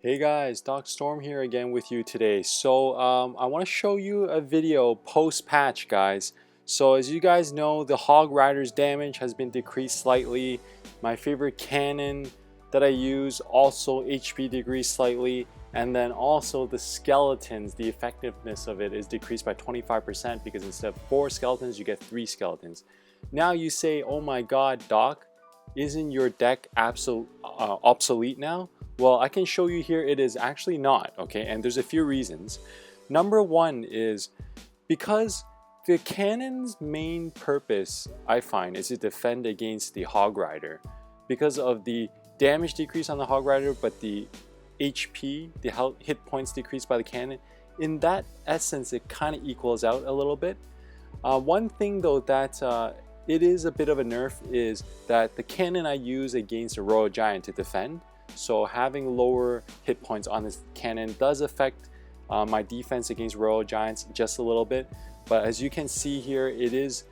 Hey guys, Doc Storm here again with you today. I want to show you a video post-patch, guys. So as you guys know, the Hog Rider's damage has been decreased slightly. My favorite cannon that I use also HP decreased slightly. And then also the skeletons, the effectiveness of it is decreased by 25% because instead of 4 skeletons, you get 3 skeletons. Now you say, oh my god, Doc, isn't your deck obsolete now? Well, I can show you here it is actually not, okay? And there's a few reasons. Number one is because the cannon's main purpose, I find, is to defend against the Hog Rider. Because of the damage decrease on the Hog Rider, but the HP, the hit points decreased by the cannon, in that essence, it kind of equals out a little bit. One thing though that it is a bit of a nerf is that the cannon I use against a Royal Giant to defend, so having lower hit points on this cannon does affect my defense against Royal Giants just a little bit. But as you can see here, it is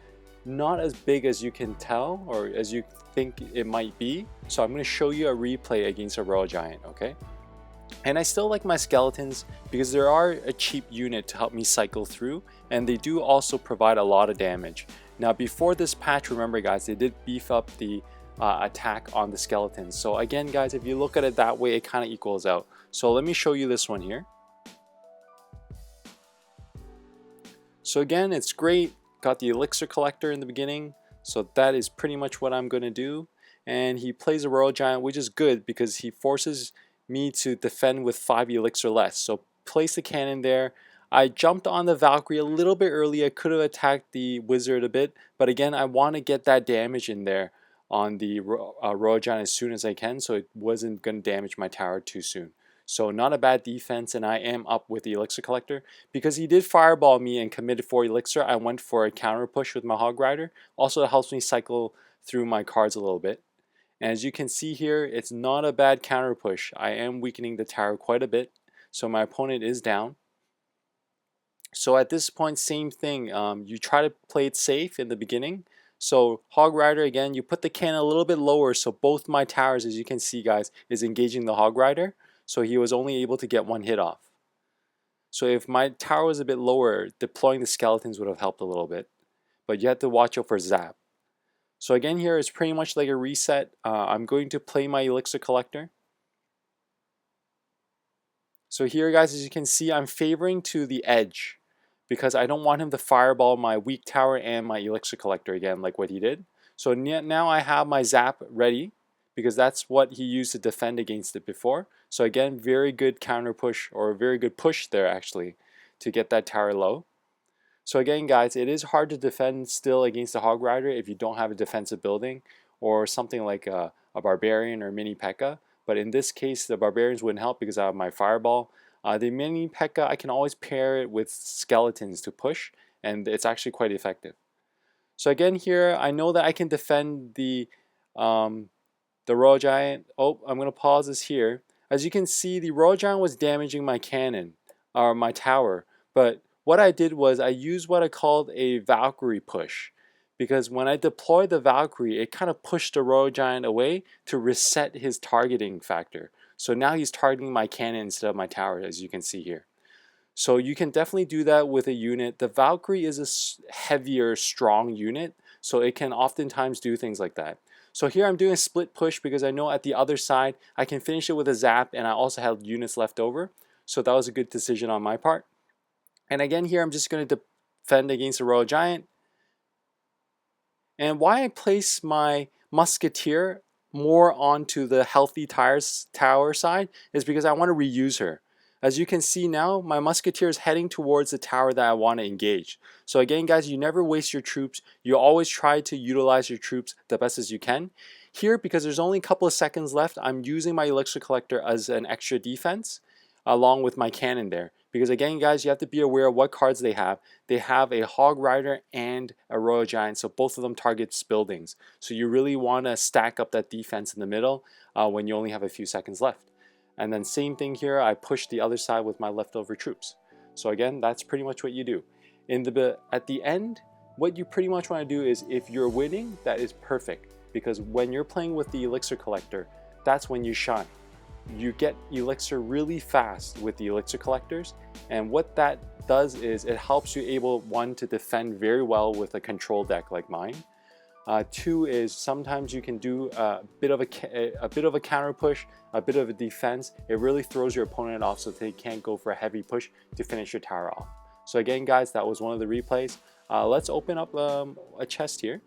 not as big as you can tell or as you think it might be. So I'm going to show you a replay against a Royal Giant, okay? And I still like my skeletons because they are a cheap unit to help me cycle through, and they do also provide a lot of damage. Now before this patch, remember guys, they did beef up the attack on the skeletons. So again guys, if you look at it that way, it kind of equals out. So let me show you this one here. So again, it's great. Got the Elixir Collector in the beginning. So that is pretty much what I'm going to do. And he plays a Royal Giant, which is good because he forces me to defend with 5 elixir less. So place the cannon there. I jumped on the Valkyrie a little bit early. I could have attacked the wizard a bit, but again, I want to get that damage in there on the Royal Giant as soon as I can, so it wasn't going to damage my tower too soon. So not a bad defense, and I am up with the Elixir Collector. Because he did fireball me and committed 4 elixir, I went for a counter push with my Hog Rider. Also, it helps me cycle through my cards a little bit. And as you can see here, it's not a bad counter push. I am weakening the tower quite a bit, so my opponent is down. So at this point, same thing. You try to play it safe in the beginning. So Hog Rider, again, you put the cannon a little bit lower, so both my towers, as you can see guys, is engaging the Hog Rider. So he was only able to get 1 hit off. So if my tower was a bit lower, deploying the skeletons would have helped a little bit. But you have to watch out for zap. So again here is pretty much like a reset. I'm going to play my Elixir Collector. So here guys, as you can see, I'm favoring to the edge because I don't want him to fireball my weak tower and my Elixir Collector again like what he did. So now I have my zap ready because that's what he used to defend against it before. So again, very good counter push, or a very good push there actually, to get that tower low. So again guys, it is hard to defend still against the Hog Rider if you don't have a defensive building or something like a Barbarian or Mini P.E.K.K.A. But in this case, the Barbarians wouldn't help because I have my Fireball. The Mini P.E.K.K.A, I can always pair it with Skeletons to push, and it's actually quite effective. So again here, I know that I can defend the Royal Giant. Oh, I'm going to pause this here. As you can see, the Royal Giant was damaging my cannon, or my tower, but what I did was I used what I called a Valkyrie push, because when I deployed the Valkyrie, it kind of pushed the Royal Giant away to reset his targeting factor. So now he's targeting my cannon instead of my tower, as you can see here. So you can definitely do that with a unit. The Valkyrie is a heavier, strong unit, so it can oftentimes do things like that. So here I'm doing a split push because I know at the other side I can finish it with a zap, and I also have units left over. So that was a good decision on my part. And again here I'm just going to defend against the Royal Giant. And why I place my Musketeer more onto the healthy tower side is because I want to reuse her. As you can see now, my Musketeer is heading towards the tower that I want to engage. So again guys, you never waste your troops. You always try to utilize your troops the best as you can. Here, because there's only a couple of seconds left, I'm using my Elixir Collector as an extra defense along with my cannon there. Because again guys, you have to be aware of what cards they have. They have a Hog Rider and a Royal Giant, so both of them targets buildings. So you really want to stack up that defense in the middle when you only have a few seconds left. And then same thing here, I push the other side with my leftover troops. So again, that's pretty much what you do. At the end, what you pretty much want to do is, if you're winning, that is perfect. Because when you're playing with the Elixir Collector, that's when you shine. you get Elixir really fast with the Elixir Collectors, and what that does is it helps you able, one, to defend very well with a control deck like mine. Two is sometimes you can do a bit of a counter push, a bit of a defense. It really throws your opponent off so they can't go for a heavy push to finish your tower off. So again, guys, that was one of the replays. Let's open up a chest here.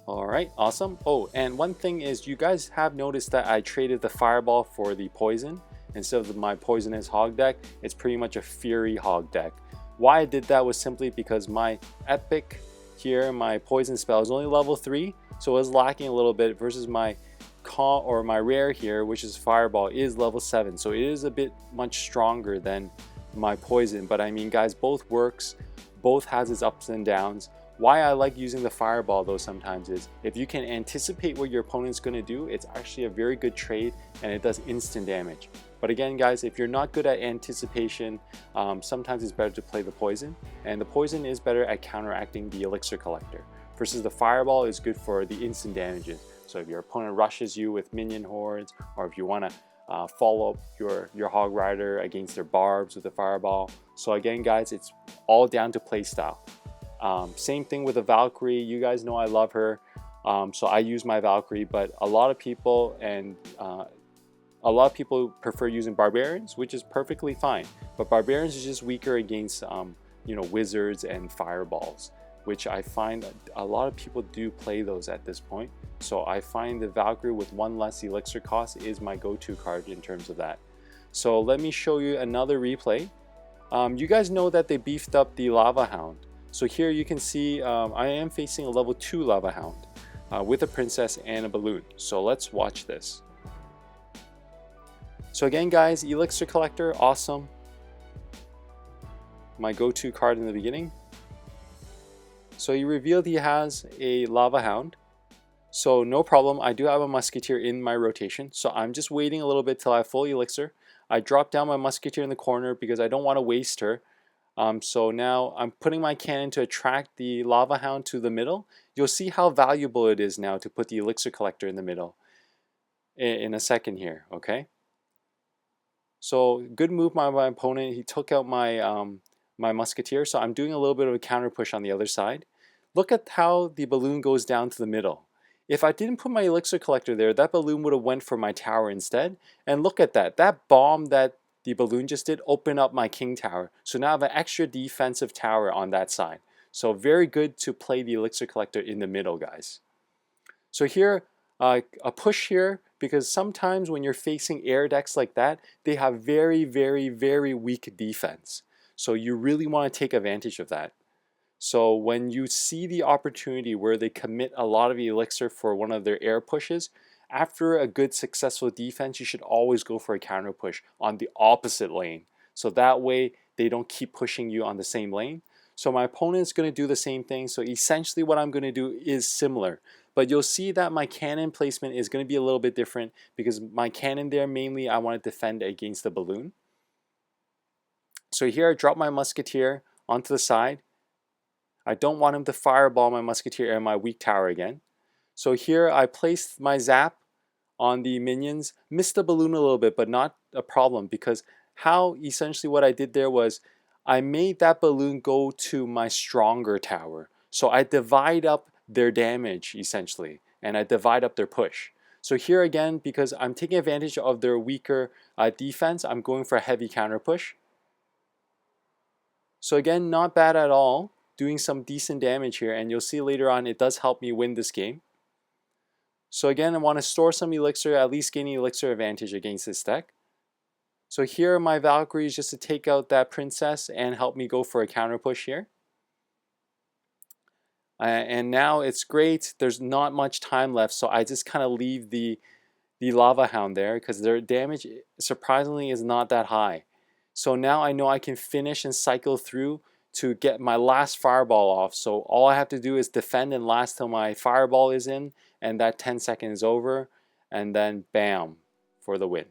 All right, awesome. Oh, and one thing is, you guys have noticed that I traded the fireball for the poison. Instead of my poisonous hog deck, it's pretty much a fury hog deck. Why I did that was simply because my epic here, my poison spell is only level 3, so it was lacking a little bit, versus my my rare here, which is fireball, is level 7, so it is a bit much stronger than my poison. But I mean, guys, both works, both has its ups and downs. Why I like using the fireball though sometimes is if you can anticipate what your opponent's going to do, it's actually a very good trade and it does instant damage. But again, guys, if you're not good at anticipation, sometimes it's better to play the poison, and the poison is better at counteracting the Elixir Collector, versus the fireball is good for the instant damages. So if your opponent rushes you with minion hordes, or if you want to follow up your Hog Rider against their barbs with the fireball. So again, guys, it's all down to play style. Same thing with the Valkyrie. You guys know I love her, so I use my Valkyrie, but a lot of people prefer using barbarians, which is perfectly fine. But barbarians is just weaker against you know, wizards and fireballs, which I find a lot of people do play those at this point. So I find the Valkyrie with one less elixir cost is my go-to card in terms of that. So let me show you another replay. You guys know that they beefed up the Lava Hound. So here you can see I am facing a level 2 Lava Hound with a princess and a balloon. So let's watch this. So again, guys, Elixir Collector, awesome. My go-to card in the beginning. So he revealed he has a Lava Hound. So no problem, I do have a Musketeer in my rotation. So I'm just waiting a little bit till I have full Elixir. I drop down my Musketeer in the corner because I don't want to waste her. So now I'm putting my cannon to attract the Lava Hound to the middle. You'll see how valuable it is now to put the Elixir Collector in the middle in a second here, okay? So good move by my opponent. He took out my my Musketeer, so I'm doing a little bit of a counter push on the other side. Look at how the balloon goes down to the middle. If I didn't put my Elixir Collector there, that balloon would have went for my tower instead. And look at that. That bomb that the balloon just did open up my king tower. So now I have an extra defensive tower on that side. So very good to play the Elixir Collector in the middle, guys. So here, a push here, because sometimes when you're facing air decks like that, they have very, very, very weak defense. So you really want to take advantage of that. So when you see the opportunity where they commit a lot of elixir for one of their air pushes, after a good successful defense, you should always go for a counter push on the opposite lane. So that way they don't keep pushing you on the same lane. So my opponent is going to do the same thing. So essentially what I'm going to do is similar. But you'll see that my cannon placement is going to be a little bit different because my cannon there mainly I want to defend against the balloon. So here I drop my Musketeer onto the side. I don't want him to fireball my Musketeer and my weak tower again. So here I placed my zap on the minions, missed the balloon a little bit, but not a problem, because how essentially what I did there was I made that balloon go to my stronger tower. So I divide up their damage essentially, and I divide up their push. So here again, because I'm taking advantage of their weaker defense, I'm going for a heavy counter push. So again, not bad at all, doing some decent damage here, and you'll see later on it does help me win this game. So again, I want to store some elixir, at least gaining elixir advantage against this deck. So here my Valkyrie is just to take out that princess and help me go for a counter push here. And now it's great, there's not much time left, so I just kind of leave the Lava Hound there because their damage surprisingly is not that high. So now I know I can finish and cycle through to get my last fireball off. So all I have to do is defend and last till my fireball is in, and that 10 seconds is over, and then bam, for the win.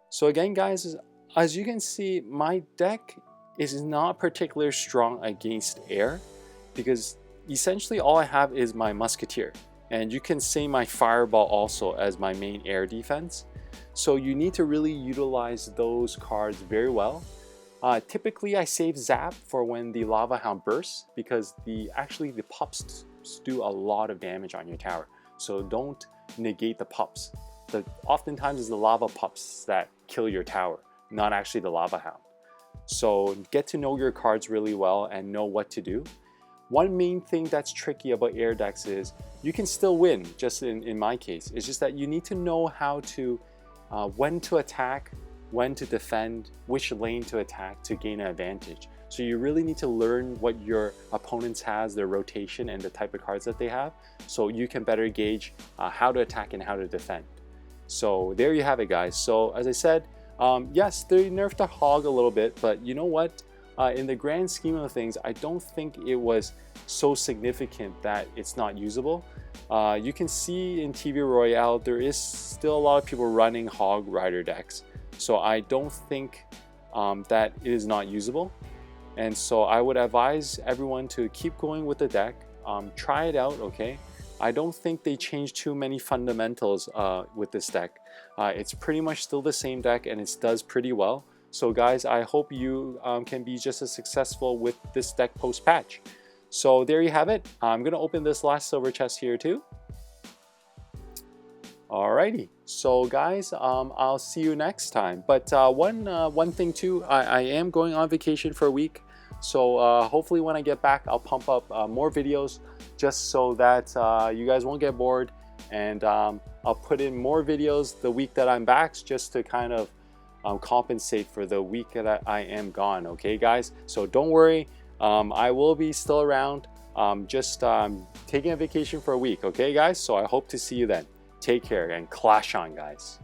So again, guys, as you can see, my deck is not particularly strong against air because essentially all I have is my Musketeer. and you can say my fireball also as my main air defense. So you need to really utilize those cards very well. Typically I save Zap for when the Lava Hound bursts, because actually the pups do a lot of damage on your tower. So don't negate the pups. Oftentimes it's the lava pups that kill your tower, not actually the Lava Hound. So get to know your cards really well and know what to do. One main thing that's tricky about air decks is you can still win, just in my case. It's just that you need to know how to, when to attack, when to defend, which lane to attack to gain an advantage. So you really need to learn what your opponents has, their rotation, and the type of cards that they have, so you can better gauge how to attack and how to defend. So there you have it, guys. So as I said, yes, they nerfed the Hog a little bit, but you know what? In the grand scheme of things, I don't think it was so significant that it's not usable. You can see in TV Royale, there is still a lot of people running Hog Rider decks. So I don't think that it is not usable. And so I would advise everyone to keep going with the deck. Try it out, okay? I don't think they changed too many fundamentals with this deck. It's pretty much still the same deck, and it does pretty well. So guys, I hope you can be just as successful with this deck post-patch. So there you have it. I'm gonna open this last silver chest here too. Alrighty, so guys, I'll see you next time. But one thing too, I am going on vacation for a week. So hopefully when I get back, I'll pump up more videos just so that you guys won't get bored. And I'll put in more videos the week that I'm back, just to kind of compensate for the week that I am gone. Okay, guys? So don't worry, I will be still around, just taking a vacation for a week. Okay, guys? So I hope to see you then. Take care and clash on, guys.